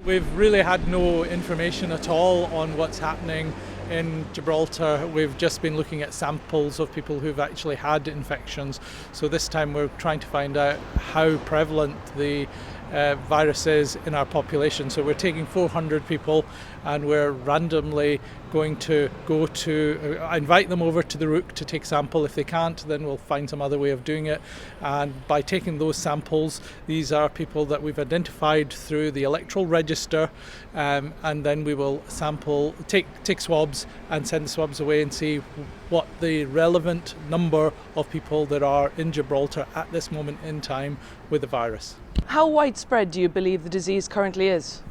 We've really had no information at all on what's happening in Gibraltar. We've just been looking at samples of people who've actually had infections. So this time we're trying to find out how prevalent the virus is in our population. So we're taking 400 people and we're randomly going to invite them over to the Rook to take sample. If they can't, then we'll find some other way of doing it. And by taking those samples, these are people that we've identified through the electoral register, and then we will take swabs and send the swabs away and see what the relevant number of people there are in Gibraltar at this moment in time with the virus. How widespread do you believe the disease currently is?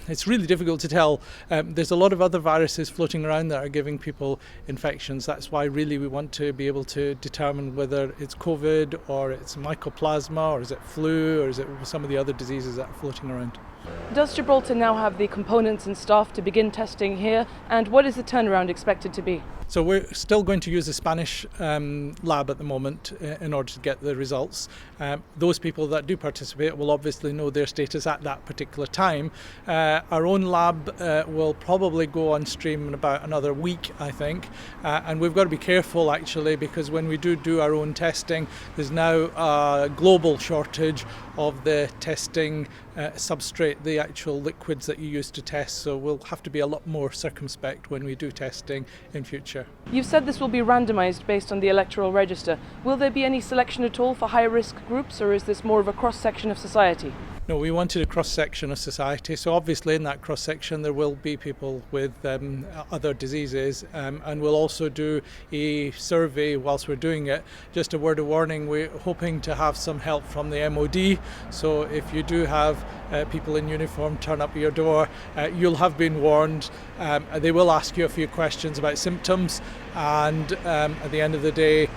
It's really difficult to tell. There's a lot of other viruses floating around that are giving people infections. That's why really we want to be able to determine whether it's COVID or it's mycoplasma or is it flu or is it some of the other diseases that are floating around. Does Gibraltar now have the components and staff to begin testing here, and what is the turnaround expected to be? So we're still going to use a Spanish lab at the moment in order to get the results. Those people that do participate will obviously know their status at that particular time. Our own lab will probably go on stream in about another week, I think. And we've got to be careful actually, because when we do our own testing, there's now a global shortage of the testing substrate, the actual liquids that you use to test. So we'll have to be a lot more circumspect when we do testing in future. You've said this will be randomised based on the electoral register. Will there be any selection at all for high-risk groups, or is this more of a cross-section of society? No, we wanted a cross-section of society, so obviously in that cross-section there will be people with other diseases, and we'll also do a survey whilst we're doing it. Just a word of warning, we're hoping to have some help from the MOD, so if you do have people in uniform turn up at your door, you'll have been warned. They will ask you a few questions about symptoms, and at the end of the day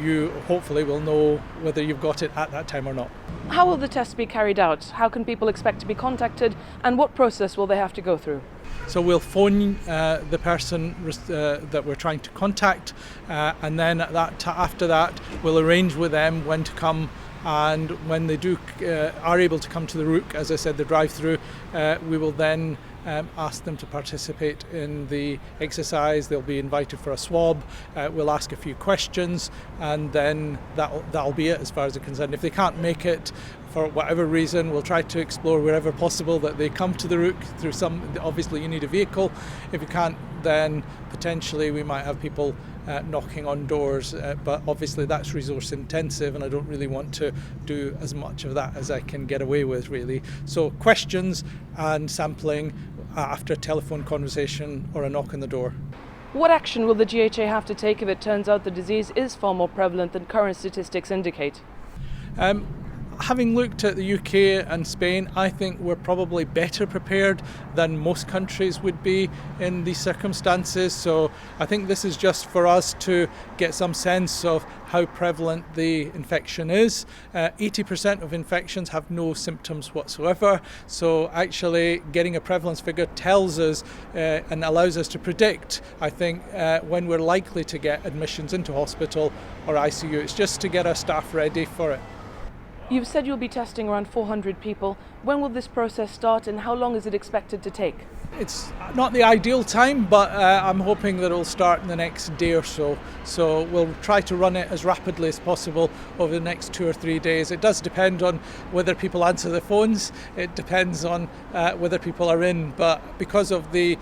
you hopefully will know whether you've got it at that time or not. How will the test be carried out? How can people expect to be contacted, and what process will they have to go through? So we'll phone the person that we're trying to contact, and then after that we'll arrange with them when to come, and when they are able to come to the Rook, as I said, the drive-through, we will then ask them to participate in the exercise. They'll be invited for a swab. We'll ask a few questions, and then that'll be it as far as they're concerned. If they can't make it for whatever reason, we'll try to explore wherever possible that they come to the Rook through obviously you need a vehicle. If you can't, then potentially we might have people knocking on doors, but obviously that's resource intensive and I don't really want to do as much of that as I can get away with, really. So questions and sampling after a telephone conversation or a knock on the door. What action will the GHA have to take if it turns out the disease is far more prevalent than current statistics indicate? Having looked at the UK and Spain, I think we're probably better prepared than most countries would be in these circumstances. So I think this is just for us to get some sense of how prevalent the infection is. 80% of infections have no symptoms whatsoever. So actually getting a prevalence figure tells us and allows us to predict, I think, when we're likely to get admissions into hospital or ICU. It's just to get our staff ready for it. You've said you'll be testing around 400 people. When will this process start, and how long is it expected to take? It's not the ideal time, but I'm hoping that it'll start in the next day or so. So we'll try to run it as rapidly as possible over the next 2 or 3 days. It does depend on whether people answer the phones. It depends on whether people are in. But because of the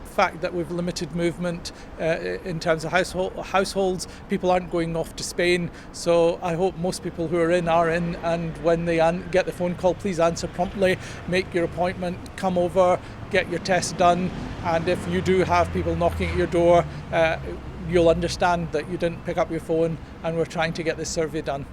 fact that we've limited movement in terms of households, people aren't going off to Spain. So I hope most people who are in, and when they get the phone call, please answer promptly, make your appointment, come over, get your test done, and if you do have people knocking at your door, you'll understand that you didn't pick up your phone and we're trying to get this survey done.